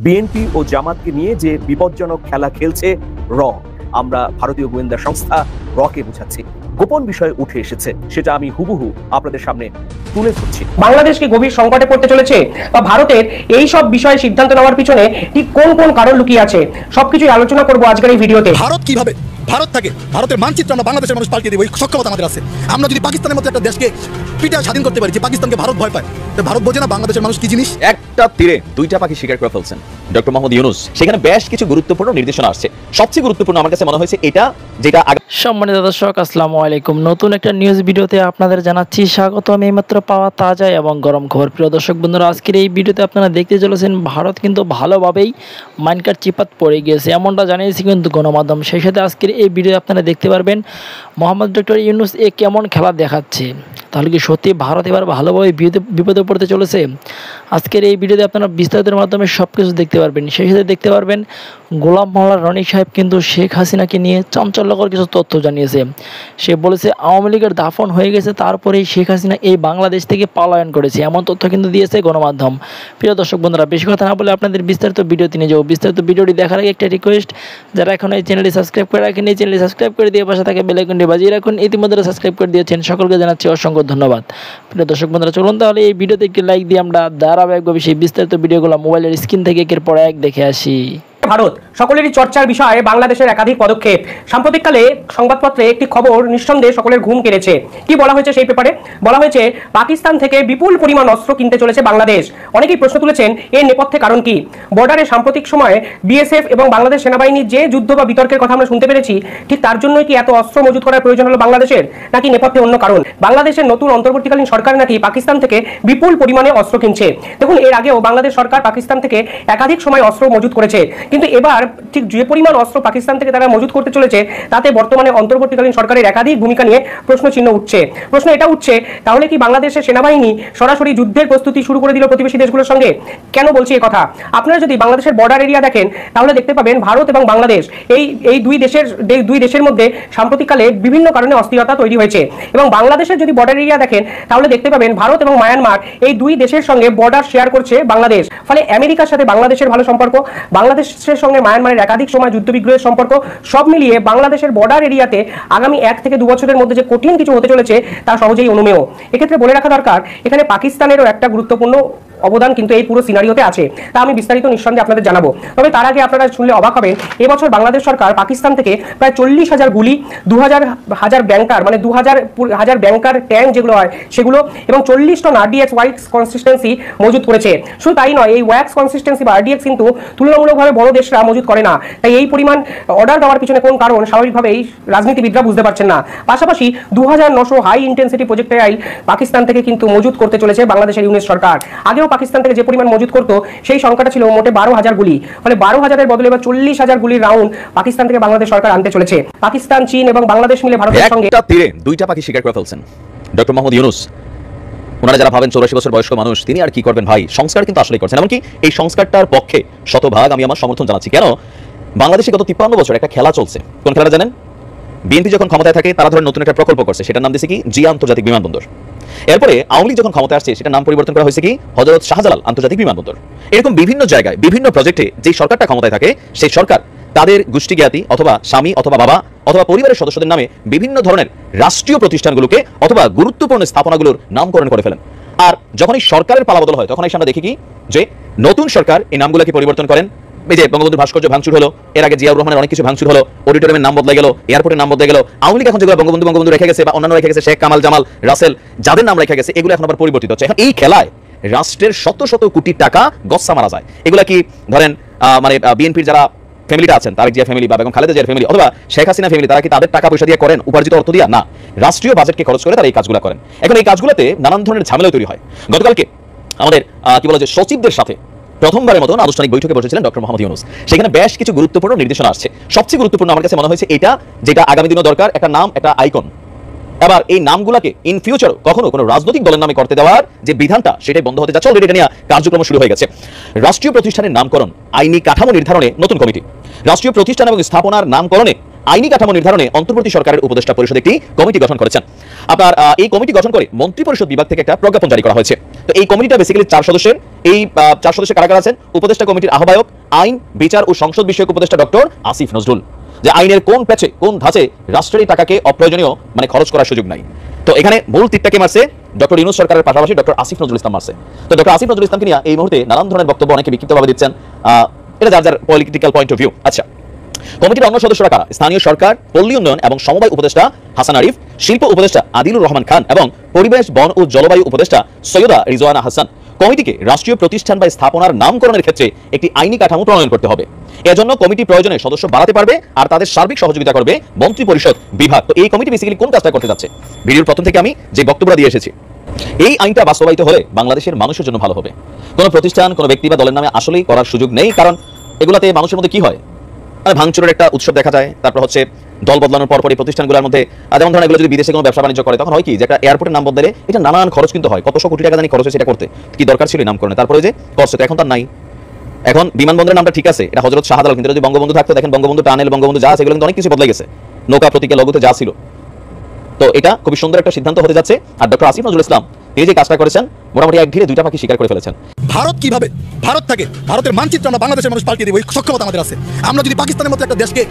BNP ও জামাতকে নিয়ে যে বিপজ্জনক খেলা খেলছে র, আমরা ভারতীয় গোয়েন্দা সংস্থা রকে বোঝাচ্ছি। গোপন বিষয় উঠে এসেছে, সেটা আমি হুবহু আপনাদের সামনে তুলে ধরছি। বাংলাদেশকে গভীর সংকটে পড়তে চলেছে বা ভারতের এই সব বিষয়ে সিদ্ধান্ত নেওয়ার পিছনে ঠিক কোন কোন কারণ লুকিয়ে আছে, সবকিছুই আলোচনা করব আজকের এই ভিডিওতে। ভারত কিভাবে ভারত থাকে, ভারতের মানচিত্র আমরা বাংলাদেশের মানুষ পাল্টে দেব, এই সক্ষমতা আমাদের আছে। আমরা যদি পাকিস্তানের মতো একটা দেশকে পিটা স্বাধীন করতে পারি, যে পাকিস্তানকে ভারত ভয় পায়, তো ভারত বোঝে না বাংলাদেশের মানুষ কি জিনিস। একটা তীরে দুইটা পাখি শিকার করে ফেলছেন ডক্টর মোহাম্মদ ইউনূস। সেখানে বেশ কিছু গুরুত্বপূর্ণ নির্দেশনা আসছে। সবচেয়ে গুরুত্বপূর্ণ আমার কাছে মনে হয়েছে এটা, যেটা সম্মানিত দর্শক, আসসালামু আলাইকুম। নতুন একটা নিউজ ভিডিওতে আপনাদের জানাচ্ছি স্বাগতম। এইমাত্র পাওয়া তাজা এবং গরম খবর। প্রিয় দর্শক বন্ধুরা, আজকের এই ভিডিওতে আপনারা দেখতে চলেছেন ভারত কিন্তু ভালোভাবেই মাইনকার চিপাত পড়ে গিয়েছে, এমনটা জানিয়েছে কিন্তু গণমাধ্যম। সেই সাথে আজকের এই ভিডিও আপনারা দেখতে পারবেন মোহাম্মদ ডক্টর ইউনূস এ কেমন খেলা দেখাচ্ছে। তাহলে কি সত্যি ভারত এবার ভালোভাবে বিপদে পড়তে চলেছে? আজকের এই ভিডিওতে আপনারা বিস্তারিতের মাধ্যমে সব কিছু দেখতে পারবেন। সেই সাথে দেখতে পারবেন গোলাম মোল্লা রনি সাহেব কিন্তু শেখ হাসিনাকে নিয়ে চাঞ্চল্যকর কিছু তথ্য জানিয়েছে। সে বলেছে আওয়ামী লীগের দাফন হয়ে গেছে, তারপরেই শেখ হাসিনা এই বাংলাদেশ থেকে পলায়ন করেছে, এমন তথ্য কিন্তু দিয়েছে গণমাধ্যম। প্রিয় দর্শক বন্ধুরা, বেশি কথা না বলে আপনাদের বিস্তারিত ভিডিওতে নিয়ে যাবো। বিস্তারিত ভিডিওটি দেখার আগে একটা রিকোয়েস্ট, যারা এখন এই চ্যানেলটি সাবস্ক্রাইব করে রাখেন, এই চ্যানেলটি সাবস্ক্রাইব করে দিয়ে পাশে থাকে বেল আইকনটি বাজিয়ে রাখুন। ইতিমধ্যে সাবস্ক্রাইব করে দিয়েছেন, সকলকে জানাচ্ছি অসংখ্য ধন্যবাদ। প্রিয় দর্শক বন্ধুরা, চলুন তাহলে এই ভিডিওতে একটি লাইক দিয়ে আমরা ধারাবাহিকভাবে সেই বিস্তারিত ভিডিওগুলো মোবাইলের স্ক্রিন থেকে একের পর এক দেখে আসি। ভারত সকলেরই চর্চার বিষয় বাংলাদেশের একাধিক পদক্ষেপ। সাম্প্রতিককালে সংবাদপত্রে একটি খবর নিঃসন্দেহে সকলের ঘুম কেড়েছে। কি বলা হয়েছে সেই পেপারে? বলা হয়েছে পাকিস্তান থেকে বিপুল পরিমাণ অস্ত্র কিনতে চলেছে বাংলাদেশ। অনেকেই প্রশ্ন তুলেছেন এর নেপথ্যে কারণ কি। বর্ডারে সাম্প্রতিক সময়ে বিএসএফ এবং বাংলাদেশ সেনাবাহিনীর যে যুদ্ধ বা বিতর্কের কথা আমরা শুনতে পেরেছি, ঠিক তার জন্যই কি এত অস্ত্র মজুত করার প্রয়োজন হলো বাংলাদেশের, নাকি নেপথ্যে অন্য কারণ? বাংলাদেশের নতুন অন্তর্বর্তীকালীন সরকার নাকি পাকিস্তান থেকে বিপুল পরিমাণে অস্ত্র কিনছে। দেখুন, এর আগেও বাংলাদেশ সরকার পাকিস্তান থেকে একাধিক সময় অস্ত্র মজুত করেছে, কিন্তু এবার ঠিক যে পরিমাণ অস্ত্র পাকিস্তান থেকে তারা মজুত করতে চলেছে, তাতে বর্তমানে অন্তর্বর্তীকালীন সরকারের একাধিক ভূমিকা নিয়ে প্রশ্ন চিহ্ন উঠছে। প্রশ্ন এটা উঠছে, তাহলে কি বাংলাদেশের সেনাবাহিনী সরাসরি যুদ্ধের প্রস্তুতি শুরু করে দিল প্রতিবেশী দেশগুলোর সঙ্গে? কেন বলছি এই কথা? আপনারা যদি বাংলাদেশের বর্ডার এরিয়া দেখেন, তাহলে দেখতে পাবেন ভারত এবং বাংলাদেশ এই দুই দেশের মধ্যে সাম্প্রতিককালে বিভিন্ন কারণে অস্থিরতা তৈরি হয়েছে। এবং বাংলাদেশের যদি বর্ডার এরিয়া দেখেন, তাহলে দেখতে পাবেন ভারত এবং মায়ানমার এই দুই দেশের সঙ্গে বর্ডার শেয়ার করছে বাংলাদেশ। ফলে আমেরিকার সাথে বাংলাদেশের ভালো সম্পর্ক, বাংলাদেশের সঙ্গে মায়ানমারের একাধিক সময় যুদ্ধবিগ্রহের সম্পর্ক, সব মিলিয়ে বাংলাদেশের বর্ডার এরিয়াতে আগামী 1 থেকে 2 বছরের মধ্যে যে কঠিন কিছু হতে চলেছে তা সহজেই অনুমেয়। এক্ষেত্রে বলে রাখা দরকার, এখানে পাকিস্তানেরও একটা গুরুত্বপূর্ণ অবদান কিন্তু এই পুরো সিনারিওতে আছে। তা আমি বিস্তারিত নিঃসন্দেহে আপনাদের জানাবো। তবে তার আগে আপনারা শুনলে অবাক হবেন, এবছর বাংলাদেশ সরকার পাকিস্তান থেকে প্রায় 40,000 গুলি, 2,000 ব্যাংকার, মানে 2,000 ব্যাংকার ট্যাঙ্ক যেগুলো হয় সেগুলো, এবং 40 টন আরডিএক্স ওয়াক্স কনসিস্টেন্সি মজুত করেছে। শুধু তাই নয়, এই ওয়াক্স কনসিস্টেন্সি বা আরডিএক্স কিন্তু তুলনামূলকভাবে বড় দেশরা মজুত করে না। তাই এই পরিমাণ অর্ডার দেওয়ার পিছনে কোন কারণ, স্বাভাবিকভাবেই রাজনীতিবিদরা বুঝতে পারছেন না। পাশাপাশি 2,900 হাই ইন্টেন্সিটি প্রজেক্টাইল পাকিস্তান থেকে কিন্তু মজুত করতে চলেছে বাংলাদেশের ইউনিট সরকার। আগেও পাকিস্তান থেকে যে পরিমাণ মজুত করতো সেই সংখ্যাটা ছিল মোটে 12,000 গুলি। ফলে 12,000-এর বদলে এবার 40,000 গুলির রাউন্ড পাকিস্তান থেকে বাংলাদেশ সরকার আনতে চলেছে। পাকিস্তান, চীন এবং বাংলাদেশ মিলে ভারতের সঙ্গে একটা তীরে দুইটা পাখি শিকার করে ফেলছেন ডক্টর মোহাম্মদ ইউনূস। ওনারা যারা ভাবেন 84 বছর বয়স্ক মানুষ, তিনি আর কি করবেন ভাই, সংস্কার কিন্তু আসলেই করছেন। এমনকি এই সংস্কারটার পক্ষে শতভাগ আমি আমার সমর্থন জানাচ্ছি। কেন? বাংলাদেশে গত 53 বছর একটা খেলা চলছে। কোন খেলাটা জানেন? বিএনপি যখন ক্ষমতায় থাকে তারা ধরেন নতুন একটা প্রকল্প করছে, সেটার নাম দিয়েছে কি জিয়া আন্তর্জাতিক বিমানবন্দর। এরপরে আওয়ামী লীগ যখন ক্ষমতায় আসছে, সেটার নাম পরিবর্তন করা হয়েছে কি হযরত শাহজালাল আন্তর্জাতিক বিমানবন্দর। এরকম বিভিন্ন জায়গায় বিভিন্ন প্রজেক্টে যে সরকারটা ক্ষমতায় থাকে, সেই সরকার তাদের গোষ্ঠী জ্ঞাতি অথবা স্বামী অথবা বাবা অথবা পরিবারের সদস্যদের নামে বিভিন্ন ধরনের রাষ্ট্রীয় প্রতিষ্ঠানগুলোকে অথবা গুরুত্বপূর্ণ স্থাপনাগুলোর নামকরণ করে ফেলেন। আর যখন এই সরকারের পালাবদল হয়, তখন আমরা দেখি কি যে নতুন সরকার এই নামগুলোকে পরিবর্তন করেন। এই যে বঙ্গবন্ধুর ভাস্কর্য ভাঙচুর হলো, এর আগে জিয়াউর রহমানের অনেক কিছু ভাঙচুর হলো, অডিটোরিয়ামের নাম বদলে গেল, এয়ারপোর্টের নাম বদলে গেল। আওয়ামী লীগ এখন যেগুলো বঙ্গবন্ধু রেখে গেছে বা অন্যান্য রেখে গেছে, শেখ কামাল, জামাল, রাসেল, যাদের নাম রেখে গেছে, এগুলো এখন আবার পরিবর্তিত হচ্ছে। এখন এই খেলায় রাষ্ট্রের শত শত কোটি টাকা গচ্ছা মারা যায়। এগুলা কি ধরেন মানে বিএনপির যারা ফ্যামিলিটা আছেন, তারেক জিয়া ফ্যামিলি বা বেগম খালেদা জিয়ার ফ্যামিলি অথবা শেখ হাসিনা ফ্যামিলি, তারা কি তাদের টাকা পয়সা দিয়ে করেন, উপার্জিত অর্থ দিয়ে? না, রাষ্ট্রীয় বাজেটকে খরচ করে তারা এই কাজগুলো করেন। এখন এই কাজগুলোতে নানান ধরনের ঝামেলা তৈরি হয়। গতকালকে আমাদের কি বলা যায়, সচিবদের সাথে প্রথমবারের মতন আনুষ্ঠানিক বৈঠকে বসেছিলেন ডক্টর মোহাম্মদ ইউনূস। সেখানে বেশ কিছু গুরুত্বপূর্ণ নির্দেশনা আসছে। সবচেয়ে গুরুত্বপূর্ণ আমার কাছে মনে হয়েছে এটা, যেটা আগামী দিনও দরকার, একটা নাম, একটা আইকন। এবার এই নামগুলোকে ইন ফিউচার কখনো কোনো রাজনৈতিক দলের নামে করতে দেওয়ার যে বিধানটা, সেটাই বন্ধ হতে যাচ্ছে। অলরেডি এটা নিয়ে কার্যক্রম শুরু হয়ে গেছে। রাষ্ট্রীয় প্রতিষ্ঠানের নামকরণ আইনি কাঠামো নির্ধারণে নতুন কমিটি, রাষ্ট্রীয় প্রতিষ্ঠান এবং স্থাপনার নামকরণে আইনি কাঠামো নির্ধারণে অন্তর্বর্তী সরকারের উপদেষ্টা পরিষদ একটি কমিটি গঠন করেছেন। আপনার এই কমিটি গঠন করে মন্ত্রিপরিষদ বিভাগ থেকে একটা প্রজ্ঞাপন জারি করা হয়েছে। তো এই কমিটিটা বেসিক্যালি 4 সদস্যের। এই 4 সদস্য কারা কারা আছেন? উপদেষ্টা কমিটির আহ্বায়ক আইন, বিচার ও সংসদ বিষয়ক উপদেষ্টা ডক্টর আসিফ নজরুল, যে আইনের কোন প্যাচে কোন ধাঁচে রাষ্ট্রের টাকাকে অপ্রয়োজনীয় খরচ করার সুযোগ নাই। তো এখানে মূল তীরটাকে মারছে ডক্টর ইউনূস সরকারের পাশাপাশি ডক্টর আসিফ নজরুল ইসলাম মারছে। তো ডক্টর আসিফ নজরুল ইসলামকে নিয়ে এই মুহূর্তে নানান ধরনের বক্তব্য অনেকে বিক্ষিপ্তভাবে দিচ্ছেন, এটা যার যার পলিটিক্যাল পয়েন্ট অফ ভিউ। আচ্ছা, কমিটির অন্য সদস্যরা কারা? স্থানীয় সরকার, পল্লী উন্নয়ন এবং সমবায় উপদেষ্টা হাসান আরিফ, শিল্প উপদেষ্টা আদিলুর রহমান খান এবং পরিবেশ, বন ও জলবায়ু উপদেষ্টা সৈয়দা রিজওয়ানা হাসান। কমিটিকে রাষ্ট্রীয় প্রতিষ্ঠান বা স্থাপনার নামকরণের ক্ষেত্রে একটি আইনি কাঠামো প্রণয়ন করতে হবে। এজন্য কমিটি প্রয়োজনে সদস্য বাড়াতে পারবে আর তাদের সার্বিক সহযোগিতা করবে মন্ত্রিপরিষদ বিভাগ। তো এই কমিটি বেসিক্যালি কোন কাজটা করতে যাচ্ছে? ভিডিওর প্রথম থেকে আমি যে বক্তব্যটা দিয়ে এসেছি, এই আইনটা বাস্তবায়িত হলে বাংলাদেশের মানুষের জন্য ভালো হবে। কোনো প্রতিষ্ঠান, কোনো ব্যক্তি বা দলের নামে আসলেই করার সুযোগ নেই, কারণ এগুলাতে মানুষের মধ্যে কি হয়, ভাঙচুরের একটা উৎসব দেখা যায়। তারপর হচ্ছে দল বদলানোর পর এই প্রতিষ্ঠানগুলোর মধ্যে যেমন ধরেন এগুলো যদি বিদেশে কোনো ব্যবসা বাণিজ্য করে, তখন হয় কি যে একটা এয়ারপোর্টের নাম বদলে এটা নানান খরচ কিন্তু হয়, কতশো কোটি টাকা জানি খরচ হয়েছে এটা করতে, কি দরকার ছিল নামকরণে। তারপরে যে করছে তো এখন তার নাই। এখন বিমানবন্দরের নামটা ঠিক আছে, এটা হযরত শাহজালাল, কিন্তু যদি বঙ্গবন্ধু থাকতো, দেখেন বঙ্গবন্ধু টানেল, বঙ্গবন্ধু যা আছে এগুলো কিন্তু অনেক কিছু বদলে গেছে, নৌকা প্রতীকে লঘুতে যা ছিল। তো এটা খুবই সুন্দর একটা সিদ্ধান্ত হতে যাচ্ছে। আর ডক্টর আসিফ নজরুল ইসলাম তিনি যে কাজটা করেছেন, মোটামুটি এক ঢিলে 2টা পাখি শিকার করে ফেলেছেন। ভারত কিভাবে ভারত থাকে, ভারতের মানচিত্র আমরা বাংলাদেশের মানুষ পাল্টিয়ে দেবো, এই সক্ষমতা আমাদের আছে। আমরা যদি পাকিস্তানের মতো একটা দেশকে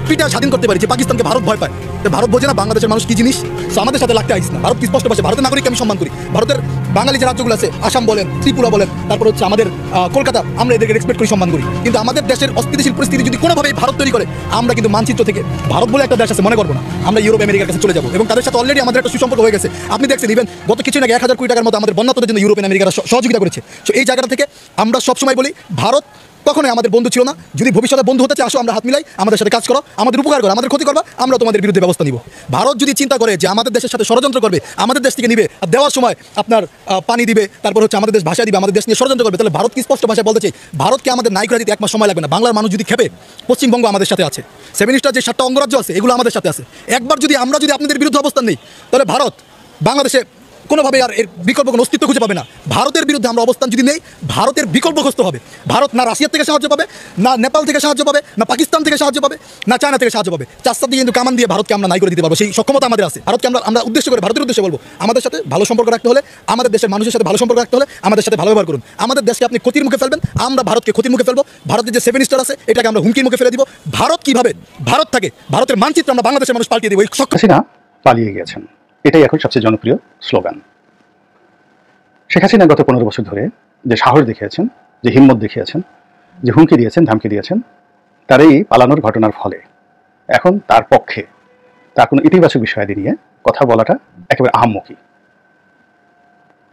পিটা স্বাধীন করতে পারি, যে পাকিস্তানকে ভারত ভয় পায়, তো ভারত বোঝে না বাংলাদেশের মানুষ কি জিনিস। তো আমাদের সাথে লাগতে আইস না। ভারত কি স্পষ্ট ভাষায় ভারতের নাগরিককে আমি সম্মান করি। ভারতের বাঙালি যে রাজ্যগুলো আছে, আসাম বলেন, ত্রিপুরা বলেন, তারপর হচ্ছে আমাদের কলকাতা, আমরা এদেরকে রেসপেক্ট করি, সম্মান করি। কিন্তু আমাদের দেশের অস্থিতিশীল পরিস্থিতি যদি কোনোভাবেই ভারত তৈরি করে, আমরা কিন্তু মানচিত্র থেকে ভারত বলে একটা দেশ আছে মনে করবো না, আমরা ইউরোপ আমেরিকার কাছে চলে যাবো। এবং তাদের সাথে অলরেডি আমাদের একটা সুসম্পর্ক হয়ে গেছে। আপনি দেখছেন ইভেন গত কিছু আগে 1000 কোটি টাকার মতো আমাদের বন্যাত্মদের জন্য ইউরোপ আমেরিকারা সহযোগিতা করেছে। তো এই জায়গাটা থেকে আমরা সবসময় বলি, ভারত কখনোই আমাদের বন্ধু ছিল না। যদি ভবিষ্যতে বন্ধু হতে চাই, আসো আমরা হাত মিলাই, আমাদের সাথে কাজ করো, আমাদের উপকার করো, আমাদের ক্ষতি করবা, আমরা তোমাদের বিরুদ্ধে ব্যবস্থা নিব। ভারত যদি চিন্তা করে যে আমাদের দেশের সাথে ষড়যন্ত্র করবে, আমাদের দেশ থেকে নিবে, আর দেওয়ার সময় আপনার পানি দিবে, তারপর হচ্ছে আমাদের দেশ ভাষা দিবে, আমাদের দেশ নিয়ে ষড়যন্ত্র করবে, তাহলে ভারত কি স্পষ্ট ভাষায় বলতে চাই, ভারতকে আমাদের নাই করে দিতে 1 মাস সময় লাগবে না। বাংলার মানুষ যদি খেপে, পশ্চিমবঙ্গ আমাদের সাথে আছে, 7 স্টার যে 7টা অঙ্গরাজ্য আছে এগুলো আমাদের সাথে আছে। একবার যদি আমরা আপনাদের বিরুদ্ধে অবস্থান নেই, তাহলে ভারত বাংলাদেশে কোনোভাবে আর এর বিকল্প কোনো অস্তিত্ব খুঁজে পাবে না। ভারতের বিরুদ্ধে আমরা অবস্থান যদি নেই, ভারতের বিকল্পগ্রস্ত হবে। ভারত না রাশিয়ার থেকে সাহায্য পাবে, না নেপাল থেকে সাহায্য পাবে, না পাকিস্তান থেকে সাহায্য পাবে, না চায়না থেকে সাহায্য পাবে। 4 দিয়ে কিন্তু কামান দিয়ে ভারতকে আমরা নাই করে দিতে পারবো, সেই সক্ষমতা আমাদের আছে। ভারতকে আমরা উদ্দেশ্য করে, ভারতের উদ্দেশ্যে বলবো, আমাদের সাথে ভালো সম্পর্ক রাখতে হলে, আমাদের দেশের মানুষের সাথে ভালো সম্পর্ক রাখতে হলে আমাদের সাথে ভালো ব্যবহার করুন। আমাদের দেশকে আপনি ক্ষতির মুখে ফেলবেন, আমরা ভারতকে ক্ষতির মুখে ফেলবো। ভারতের যে 7 স্টার আছে এটাকে আমরা হুমকির মুখে ফেলে দিব। ভারত কিভাবে ভারত থাকে, ভারতের মানচিত্র আমরা বাংলাদেশের মানুষ পাল্টিয়ে দেবো। শেখ হাসিনা পালিয়ে গিয়েছেন, এটাই এখন সবচেয়ে জনপ্রিয় স্লোগান। শেখ হাসিনা গত 15 বছর ধরে যে সাহস দেখিয়েছেন, যে হিম্মত দেখিয়েছেন, যে হুমকি দিয়েছেন, ধামকি দিয়েছেন, তার এই পালানোর ঘটনার ফলে এখন তার পক্ষে তার কোনো ইতিবাচক বিষয়াদি নিয়ে কথা বলাটা একেবারে আহাম্মকি।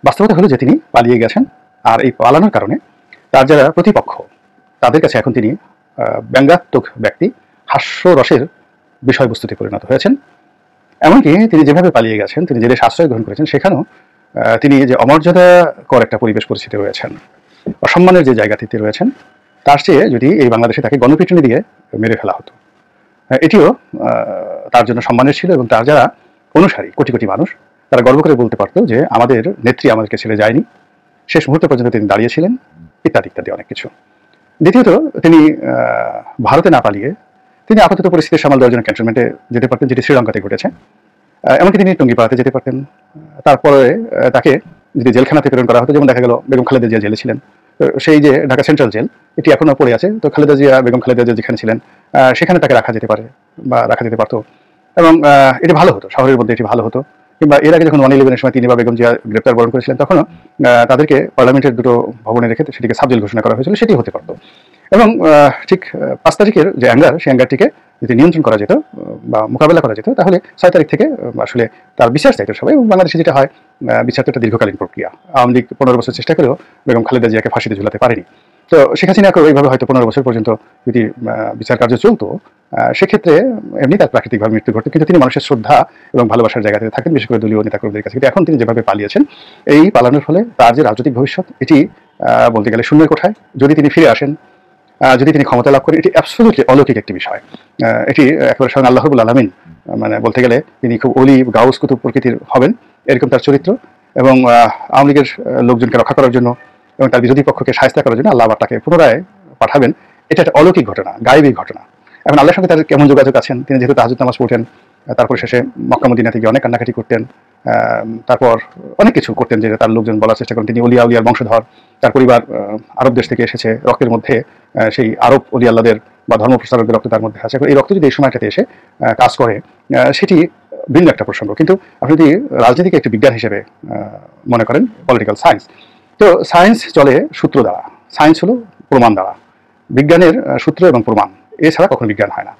বাস্তবতা হলো যে তিনি পালিয়ে গেছেন, আর এই পালানোর কারণে তার যারা প্রতিপক্ষ তাদের কাছে এখন তিনি ব্যঙ্গাত্মক ব্যক্তি, হাস্যরসের বিষয়বস্তুতে পরিণত হয়েছেন। এমনকি তিনি যেভাবে পালিয়ে গেছেন, তিনি যে দেশে আশ্রয় গ্রহণ করেছেন, সেখানেও তিনি যে অমর্যাদাকর একটা পরিবেশ পরিস্থিতি রয়েছেন, অসম্মানের যে জায়গাটিতে রয়েছেন, তার চেয়ে যদি এই বাংলাদেশে তাকে গণপিটুনি দিয়ে মেরে ফেলা হতো, এটিও তার জন্য সম্মানের ছিল। এবং তার যারা অনুসারী কোটি কোটি মানুষ, তারা গর্ব করে বলতে পারতো যে আমাদের নেত্রী আমাদেরকে ছেড়ে যায়নি, শেষ মুহূর্ত পর্যন্ত তিনি দাঁড়িয়েছিলেন, ইত্যাদি ইত্যাদি অনেক কিছু। দ্বিতীয়ত, তিনি ভারতে না পালিয়ে তিনি আপাতত পরিস্থিতির সামাল দেওয়ার জন্য ক্যান্টনমেন্টে যেতে পারতেন, যেটি শ্রীলঙ্কাতে ঘটেছে। এমনকি তিনি টঙ্গিপাড়াতে যেতে পারতেন। তারপরে তাকে যদি জেলখানাতে প্রেরণ করা হতো, যেমন দেখা গেল বেগম খালেদা জিয়া জেলে ছিলেন, সেই যে ঢাকা সেন্ট্রাল জেল এটি এখনও পড়ে আছে। তো খালেদা জিয়া, বেগম খালেদা জিয়া যেখানে ছিলেন সেখানে তাকে রাখা যেতে পারে বা রাখা যেতে পারতো, এবং এটি ভালো হতো, শহরের মধ্যে এটি ভালো হতো। কিংবা এর আগে যখন 1/11-এর সময় তিনি বা বেগম জিয়া গ্রেপ্তার বরণ করেছিলেন, তখনও তাদেরকে পার্লামেন্টের 2টো ভবনে রেখে সেটিকে সাবজেল ঘোষণা করা হয়েছিল, সেটি হতে পারতো। এবং ঠিক 5 তারিখের যে অ্যাঙ্গার, সেই অ্যাঙ্গারটিকে যদি নিয়ন্ত্রণ করা যেত বা মোকাবেলা করা যেত, তাহলে 6 তারিখ থেকে আসলে তার বিচার চাইতো সবাই। এবং বাংলাদেশে যেটা হয়, বিচার তো একটা দীর্ঘকালীন প্রক্রিয়া। আওয়ামী লীগ 15 বছর চেষ্টা করেও বেগম খালেদা জিয়াকে ফাঁসিতে ঝুলাতে পারেনি। তো শেখ হাসিনাকে এইভাবে হয়তো 15 বছর পর্যন্ত যদি বিচার কার্য চলতো, সেক্ষেত্রে এমনি তার প্রাকৃতিকভাবে মৃত্যু ঘটতো, কিন্তু তিনি মানুষের শ্রদ্ধা এবং ভালোবাসার জায়গাতে থাকেন, বিশেষ করে দলীয় নেতাকর্মীদের কাছে। কিন্তু এখন তিনি যেভাবে পালিয়েছেন, এই পালানোর ফলে তার যে রাজনৈতিক ভবিষ্যৎ, এটি বলতে গেলে শূন্যের কোঠায়। যদি তিনি ফিরে আসেন, যদি তিনি ক্ষমতা লাভ করেন, এটি অ্যাবসলিউটলি অলৌকিক একটি বিষয়। এটি একেবারে স্বয়ং আল্লাহ রাব্বুল আলামিন, মানে বলতে গেলে তিনি খুব অলি গাউস কুতুব প্রকৃতির হবেন, এরকম তার চরিত্র। এবং আওয়ামী লীগের লোকজনকে রক্ষা করার জন্য এবং তার বিরোধী পক্ষকে শায়েস্তা করার জন্য আল্লাহ আবার তাকে পুনরায় পাঠাবেন। এটা একটা অলৌকিক ঘটনা, গায়েবী ঘটনা। এখন আল্লাহর সঙ্গে তার কেমন যোগাযোগ আছেন, তিনি যেহেতু তাহাজ্জুদ নামাজ পড়তেন, তারপর শেষে মক্কা মদিনা থেকে অনেক কান্নাকাটি করতেন, তারপর অনেক কিছু করতেন যে তার লোকজন বলার চেষ্টা করেন তিনি অলিয়া উলিয়ার বংশধর, তার পরিবার আরব দেশ থেকে এসেছে, রক্তের মধ্যে সেই আরব অলি আল্লাহদের বা ধর্ম প্রচারকদের রক্ত তার মধ্যে আছে। এই রক্ত যদি এই সময়টাতে এসে কাজ করে সেটি ভিন্ন একটা প্রসঙ্গ। কিন্তু আপনি যদি রাজনীতিকে একটি বিজ্ঞান হিসেবে মনে করেন, পলিটিক্যাল সায়েন্স, তো সায়েন্স চলে সূত্র দ্বারা, সায়েন্স হলো প্রমাণ দ্বারা, বিজ্ঞানের সূত্র এবং প্রমাণ এছাড়া কখনো বিজ্ঞান হয় না।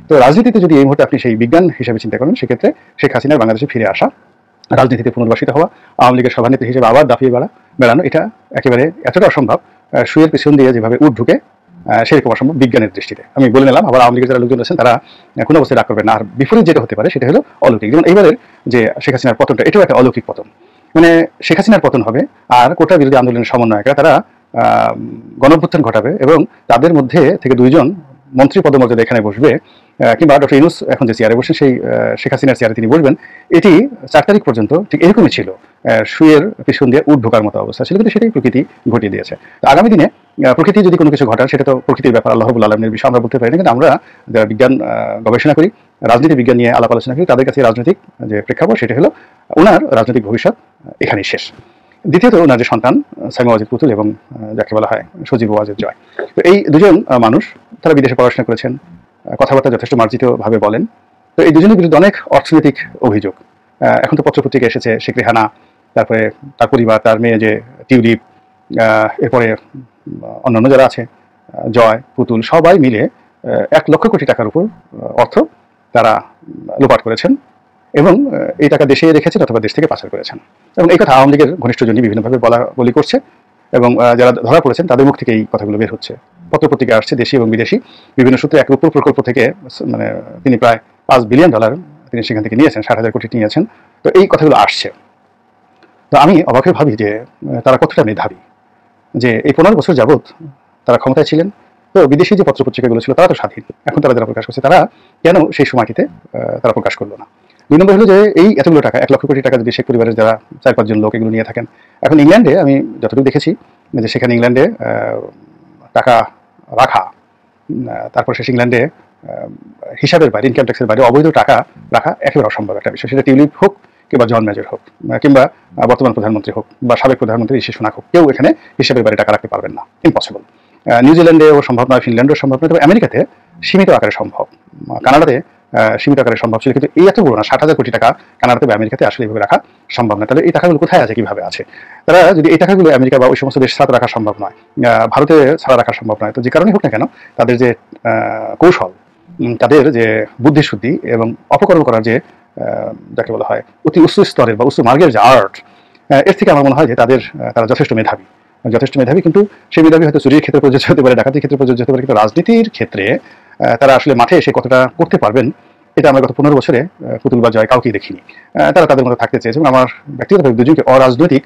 তো রাজনীতিতে যদি এই মুহূর্তে আপনি সেই বিজ্ঞান হিসেবে চিন্তা করেন, সেক্ষেত্রে শেখ হাসিনার বাংলাদেশে ফিরে আসা, রাজনীতিতে পুনর্বাসিত হওয়া, আওয়ামী লীগের সভানেত্রী হিসেবে আবার দাপিয়ে বেড়ানো, এটা একেবারে এতটা অসম্ভব, শুয়ের পিছন দিয়ে যেভাবে উঠ ঢুকে সেরকম অসম্ভব বিজ্ঞানের দৃষ্টিতে। আমি বলে নিলাম, আবার আওয়ামী লীগের যারা লোকজন আছেন তারা কোনো অবস্থায় রাগ করবেন না। আর বিপরীত যেটা হতে পারে সেটা হলো অলৌকিক। যেমন এইবারের যে শেখ হাসিনার পতনটা, এটাও একটা অলৌকিক পতন। মানে শেখ হাসিনার পতন হবে আর কোটা বিরোধী আন্দোলনের সমন্বয়করা তারা গণঅভ্যুত্থান ঘটাবে এবং তাদের মধ্যে থেকে 2 জন মন্ত্রী পদমর্যাদা এখানে বসবে, কিংবা ডক্টর ইউনূস এখন যে চেয়ারে বসেন সেই শেখ হাসিনার চেয়ারে তিনি বসবেন। এটি 4 তারিখ পর্যন্ত ঠিক এরকমই ছিল, শুয়ের পিছন দিয়ে উঠ ঢোকার মতো অবস্থা ছিল, কিন্তু সেটাই প্রকৃতি ঘটিয়ে দিয়েছে। তো আগামী দিনে প্রকৃতি যদি কোনো কিছু ঘটায় সেটা তো প্রকৃতির ব্যাপার, আল্লাহ রাব্বুল আলামিনের বিষয় আমরা বলতে পারি না। কিন্তু আমরা যারা বিজ্ঞান গবেষণা করি, রাজনীতি বিজ্ঞান নিয়ে আলাপ আলোচনা করি, তাদের কাছে রাজনৈতিক যে প্রেক্ষাপট সেটা হলো ওনার রাজনৈতিক ভবিষ্যৎ এখানেই শেষ। দ্বিতীয়ত ওনার যে সন্তান সাইমা ওয়াজেদ পুতুল এবং যাকে বলা হয় সজীব ওয়াজেদ জয়, তো এই 2 জন মানুষ তারা বিদেশে পড়াশোনা করেছেন, কথাবার্তা যথেষ্ট মার্জিতভাবে বলেন। তো এই 2 জনের বিরুদ্ধে অনেক অর্থনৈতিক অভিযোগ। এখন তো পত্রপত্রিকা এসেছে শেখ রেহানা, তারপরে তার পরিবার, তার মেয়ে যে টিউলিপ, এরপরে অন্যান্য যারা আছে জয় পুতুল, সবাই মিলে 1 লক্ষ কোটি টাকার উপর অর্থ তারা লোপাট করেছেন এবং এই টাকা দেশে রেখেছেন অথবা দেশ থেকে পাচার করেছেন। এবং এই কথা আওয়ামী লীগের ঘনিষ্ঠজনই বিভিন্নভাবে বলি করছে এবং যারা ধরা পড়েছেন তাদের মুখ থেকে এই কথাগুলো বের হচ্ছে। পত্রপত্রিকা আসছে দেশি এবং বিদেশি বিভিন্ন সূত্রে। এক রূপপুর প্রকল্প থেকে মানে তিনি প্রায় $5 বিলিয়ন তিনি সেখান থেকে নিয়েছেন, 60,000 কোটি নিয়েছেন। তো এই কথাগুলো আসছে। তো আমি অবাক হয়ে ভাবি যে তারা কতটা মেধাবী, যে এই 15 বছর যাবৎ তারা ক্ষমতায় ছিলেন। তো বিদেশি যে পত্রপত্রিকাগুলো ছিল তারা তো স্বাধীন, এখন তারা যারা প্রকাশ করছে তারা কেন সেই সময়টিতে তারা প্রকাশ করলো না? 2 নম্বর হলো যে এই এতগুলো টাকা, 1 লক্ষ কোটি টাকা যদি শেখ পরিবারের যারা 4-5 জন লোক এগুলো নিয়ে থাকেন, এখন ইংল্যান্ডে আমি যতটুকু দেখেছি যে সেখানে ইংল্যান্ডে টাকা রাখা, তারপর শেষ ইংল্যান্ডে হিসাবের বাইরে, ইনকাম ট্যাক্সের বাইরে অবৈধ টাকা রাখা একেবারে অসম্ভব একটা বিষয়। সেটা টিউলিপ হোক কিংবা জন মেজর হোক কিংবা বর্তমান প্রধানমন্ত্রী হোক বা সাবেক প্রধানমন্ত্রী ঋষি সুনাক হোক, কেউ এখানে হিসাবের বাইরে টাকা রাখতে পারবেন না, ইম্পসিবল। নিউজিল্যান্ডেও সম্ভব নয়, ফিনল্যান্ডেও সম্ভব নয়, তবে আমেরিকাতে সীমিত আকারে সম্ভব, কানাডাতে সীমিত আকারে সম্ভব ছিল। কিন্তু এই এত বড় না, 60,000 কোটি টাকা কানাডাতে বা আমেরিকাতে আসলে এইভাবে রাখা সম্ভব না। তাহলে এই টাকাগুলো কোথায় আছে, কিভাবে আছে? তারা যদি এই টাকাগুলো আমেরিকা বা ওই সমস্ত দেশ ছাড়া রাখা সম্ভব নয়, ভারতে ছাড়া রাখা সম্ভব নয়, তো যে কারণে হোক না কেন তাদের যে কৌশল, তাদের যে বুদ্ধিশুদ্ধি এবং অপকর্ম করার যে যাকে বলা হয় অতি উচ্চ স্তরের বা উচ্চ মার্গের যে আর্ট, এর থেকে আমার মনে হয় যে তারা যথেষ্ট মেধাবী। কিন্তু সেই মেধাবী হয়তো চুরির ক্ষেত্রে প্রযোজ্য হতে পারে, ডাকাতির ক্ষেত্রে প্রযোজ্য হতে পারে, কিন্তু রাজনীতির ক্ষেত্রে তারা আসলে মাঠে এসে কতটা করতে পারবেন এটা আমরা গত 15 বছরে পুতুল বা জয় কাউকেই দেখিনি। তারা তাদের মধ্যে থাকতে চেয়েছে এবং আমার ব্যক্তিগতভাবে 2 জনকে অরাজনৈতিক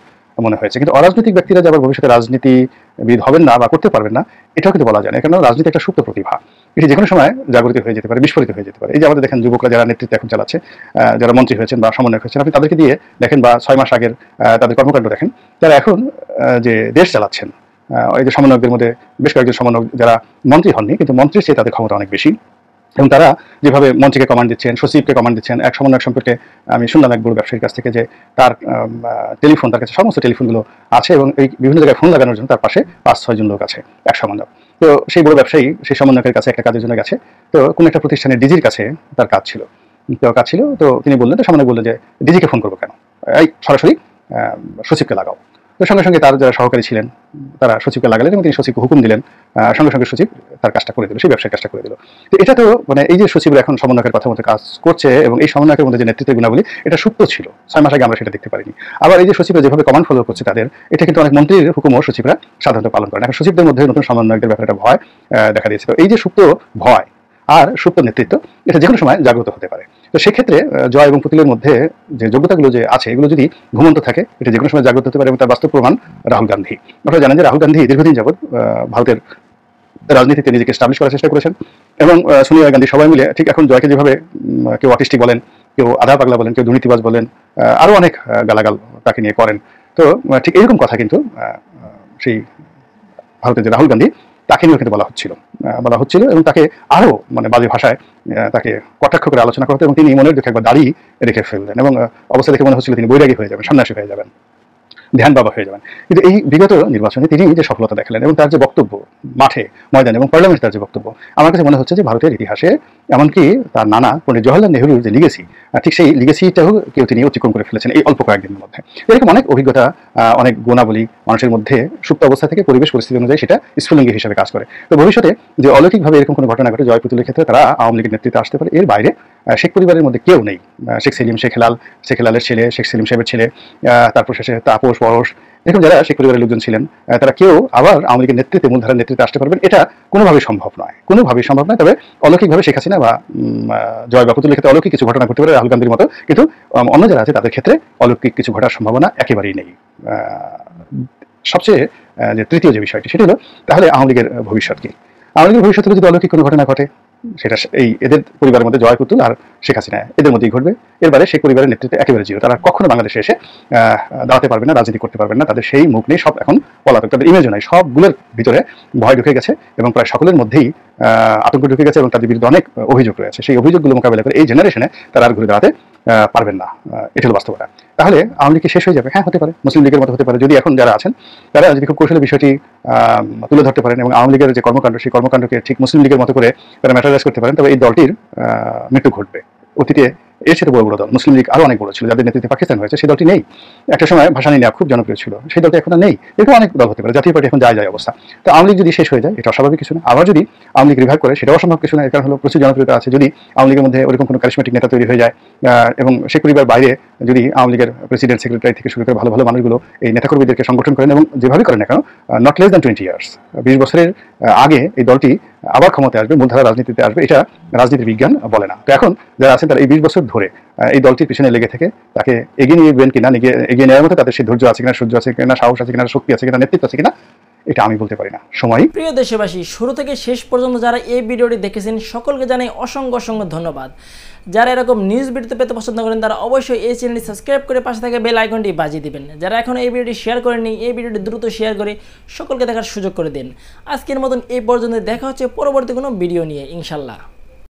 মনে হয়েছে। কিন্তু অরাজনৈতিক ব্যক্তিরা যে আবার ভবিষ্যতে রাজনীতিবিদ হবেন না বা করতে পারবেন না, এটাও কিন্তু বলা যায় না। কারণ রাজনীতি একটা সুপ্ত প্রতিভা, এটি যে কোনো সময় জাগরিত হয়ে যেতে পারে, বিস্ফোরিত হয়ে যেতে পারে। এই যে আমাদের দেখেন যুবকরা যারা নেতৃত্ব এখন চালাচ্ছে, যারা মন্ত্রী হয়েছেন বা সমন্বয়ক হয়েছেন, আপনি তাদেরকে দিয়ে দেখেন বা 6 মাস আগের তাদের কর্মকাণ্ড দেখেন, তারা এখন যে দেশ চালাচ্ছেন, এই যে সমন্বয়কদের মধ্যে বেশ কয়েকজন সমন্বয়ক যারা মন্ত্রী হননি, কিন্তু মন্ত্রীর চেয়ে তাদের ক্ষমতা অনেক বেশি এবং তারা যেভাবে মন্ত্রীকে কমান্ড দিচ্ছেন, সচিবকে কমান্ড দিচ্ছেন। এক সমন্বয়ক সম্পর্কে আমি শুনলাম এক বড় ব্যবসায়ীর কাছ থেকে যে তার টেলিফোন, তার কাছে সমস্ত টেলিফোনগুলো আছে এবং এই বিভিন্ন জায়গায় ফোন লাগানোর জন্য তার পাশে 5-6 জন লোক আছে, এক সমন্বয়ক। তো সেই বড় ব্যবসায়ী সেই সমন্বয়কের কাছে একটা কাজের জন্য গেছে, তো কোন একটা প্রতিষ্ঠানের ডিজির কাছে তার কাজ ছিল। তো তিনি বললেন, তো সমন্বয়ক বললেন যে ডিজিকে ফোন করবো কেন, এই সরাসরি সচিবকে লাগাও। তো সঙ্গে সঙ্গে তার যারা সহকারী ছিলেন তারা সচিবকে লাগালেন এবং তিনি সচিবকে হুকুম দিলেন, সঙ্গে সঙ্গে সচিব তার কাজটা করে দিল, সেই ব্যবসার কাজটা করে দিল। তো এটা তো মানে এই যে সচিবরা এখন সমন্বয়কের কথা মতো কাজ করছে এবং এই সমন্বয়কের মধ্যে যে নেতৃত্বের গুণাবলী, এটা সুপ্ত ছিল, 6 মাস আগে আমরা সেটা দেখতে পারিনি। আবার এই যে সচিবরা যেভাবে কমান্ড ফলো করছে তাদের, এটা কিন্তু অনেক মন্ত্রীর হুকুমও সচিবরা সাধারণত পালন করেন। এখন সচিবদের মধ্যে নতুন সমন্বয়কদের ব্যাপারে একটা ভয় দেখা দিয়েছে। তো এই যে সুপ্ত ভয় আর সুপ্ত নেতৃত্ব, এটা যে কোনো সময় জাগ্রত হতে পারে। তো সেক্ষেত্রে জয় এবং পুতুলের মধ্যে যে যোগ্যতাগুলো যে আছে, এগুলো যদি ঘুমন্ত থাকে, এটা যে কোনো সময় জাগ্রত হতে পারে। এবং তার বাস্তব প্রমাণ রাহুল গান্ধী। আপনারা জানেন যে রাহুল গান্ধী দীর্ঘদিন যাবৎ ভারতের রাজনীতিতে নিজেকে এস্টাবলিশ করার চেষ্টা করেছেন এবং সোনিয়া গান্ধী সবাই মিলে, ঠিক এখন জয়কে যেভাবে কেউ অটিস্টিক বলেন, কেউ আধা পাগলা বলেন, কেউ দুর্নীতিবাজ বলেন, আরও অনেক গালাগাল তাকে নিয়ে করেন। তো ঠিক এইরকম কথা কিন্তু সেই ভারতের যে রাহুল গান্ধী তাকে নিয়েও কিন্তু বলা হচ্ছিল এবং তাকে আরও মানে বাজে ভাষায় তাকে কটাক্ষ করে আলোচনা করতে, এবং তিনি মনের দুঃখে একবার দাঁড়িয়ে রেখে ফেললেন এবং অবস্থা দেখে মনে হচ্ছিল তিনি বৈরাগী হয়ে যাবেন, সন্ন্যাসী হয়ে যাবেন, ধ্যান বাবা হয়ে যাবেন। কিন্তু এই বিগত নির্বাচনে তিনি যে সফলতা দেখালেন এবং তার যে বক্তব্য মাঠে ময়দানে এবং পার্লামেন্টে তার যে বক্তব্য, আমার কাছে মনে হচ্ছে যে ভারতের ইতিহাসে এমনকি তার নানা পণ্ডিত জওহরলাল নেহরুর যে লিগেসি, ঠিক সেই লিগেসিটাও কেউ তিনি অতিক্রম করে ফেলেছেন এই অল্প কয়েকদিনের মধ্যে। এরকম অনেক অভিজ্ঞতা, অনেক গুণাবলী মানুষের মধ্যে সুপ্ত অবস্থা থেকে পরিবেশ পরিস্থিতি অনুযায়ী সেটা স্ফুলিঙ্গি হিসেবে কাজ করে। তো ভবিষ্যতে যে অলৌকিকভাবে এরকম কোনো ঘটনা ঘটে জয় পুতুলের ক্ষেত্রে তারা আওয়ামী লীগের নেতৃত্বে আসতে পারে, এর বাইরে শেখ পরিবারের মধ্যে কেউ নেই। শেখ সেলিম, শেখ হেলালের ছেলে, শেখ সেলিম সাহেবের ছেলে, তারপর শেষে তাপস, পরশ, এরকম যারা শেখ পরিবারের লোকজন ছিলেন, তারা কেউ আবার আওয়ামী লীগের নেতৃত্বে, মূলধারার নেতৃত্বে আসতে পারবেন, এটা কোনোভাবেই সম্ভব নয়। তবে অলৌকিকভাবে শেখ হাসিনা বা জয় বা পুতুলের ক্ষেত্রে অলৌকিক কিছু ঘটনা ঘটতে পারে রাহুল গান্ধীর মতো, কিন্তু অন্য যারা আছে তাদের ক্ষেত্রে অলৌকিক কিছু ঘটার সম্ভাবনা একেবারেই নেই। সবচেয়ে যে তৃতীয় যে বিষয়টি, সেটি হলো তাহলে আওয়ামী লীগের ভবিষ্যৎ কি? আওয়ামী লীগের ভবিষ্যৎ যদি অলৌকিক কোনো ঘটনা ঘটে, সেটা এই এদের পরিবারের মধ্যে জয় পুতুল আর শেখ হাসিনা এদের মধ্যেই ঘটবে। এর বাইরে শেখ পরিবারের নেতৃত্বে একেবারে জিরো। তারা কখনো বাংলাদেশে এসে দাঁড়াতে পারবে না, রাজনীতি করতে পারবেন না। তাদের সেই মুখ নেই, সব এখন পলাতক, তাদের ইমেজও নাই। সবগুলোর ভিতরে ভয় ঢুকে গেছে এবং প্রায় সকলের মধ্যেই আতঙ্ক ঢুকে গেছে এবং তাদের বিরুদ্ধে অনেক অভিযোগ রয়েছে। সেই অভিযোগগুলো মোকাবেলা করে এই জেনারেশনে তারা আর ঘুরে দাঁড়াতে পারবেন না। এটা হলো বাস্তবতা। তাহলে আওয়ামী লীগ শেষ হয়ে যাবে? হ্যাঁ, হতে পারে। মুসলিম লীগের মতো হতে পারে, যদি এখন যারা আছেন তারা যদি খুব কৌশলে বিষয়টি তুলে ধরতে পারেন এবং আওয়ামী লীগের যে কর্মকাণ্ড, সেই কর্মকাণ্ডকে ঠিক মুসলিম লীগের মতো করে তারা ম্যাটারাইজ করতে পারেন, তবে এই দলটির মৃত্যু ঘটবে। অতীতে এর সাথে বড় দল মুসলিম লীগ আরও অনেক বড় ছিল, যাদের নেতৃত্বে পাকিস্তান হয়েছে, সেই দলটি নেই। একটা সময় ভাসানী নেওয়া খুব জনপ্রিয় ছিল, সেই দলটি এখন নেই। এরকম অনেক দল হতে পারে। জাতীয় পার্টি এখন যায় অবস্থা। তো আওয়ামী লীগ যদি শেষ হয়ে যায়, এটা অস্বাভাবিক কিছু না। আবার যদি আওয়ামী লীগ রিভাইভ করে, সেটাও অসম্ভব কিছু না। এর কারণ হলো প্রচুর জনপ্রিয়তা আছে। যদি আওয়ামী লীগের মধ্যে ওরকম কোনো কারিশমেটিক নেতা তৈরি হয়ে যায় এবং শেখ পরিবার বাইরে যদি আওয়ামী লীগের প্রেসিডেন্ট, সেক্রেটারি থেকে শুরু করে ভালো ভালো মানুষগুলো এই নেতাকর্মীদেরকে সংগঠন করেন এবং যেভাবে করেন না কেন, নট লেস দ্যান 20 ইয়ার্স, 20 বছরের আগে এই দলটি আবার ক্ষমতায় আসবে, মূলধারা রাজনীতিতে আসবে, এটা রাজনীতির বিজ্ঞান বলে না। তো এখন যারা আছেন তারা এই 20 বছর ধরে এই দলটির পিছনে লেগে থেকে তাকে এগিয়ে নিয়ে যাবেন কিনা, এগিয়ে নেওয়ার মতো তাদের সেই ধৈর্য আছে কিনা, সহ্য আছে কিনা, সাহস আছে কিনা, শক্তি আছে কিনা, নেতৃত্ব আছে কিনা, এটা আমি বলতে পারি না। সময়। প্রিয় দেশবাসী, শুরু থেকে শেষ পর্যন্ত যারা এই ভিডিওটি দেখেছেন সকলকে জানাই অসংখ্য ধন্যবাদ। যারা এরকম নিউজ ভিডিও পেতে পছন্দ করেন তারা অবশ্যই এই চ্যানেলটি সাবস্ক্রাইব করে পাশে থাকা বেল আইকনটি বাজিয়ে দিবেন। যারা এখন এই ভিডিওটি শেয়ার করেননি, এই ভিডিওটি দ্রুত শেয়ার করে সকলকে দেখার সুযোগ করে দিন। আজকের মতন এই পর্যন্ত, দেখা হচ্ছে পরবর্তী কোনো ভিডিও নিয়ে ইনশাল্লাহ।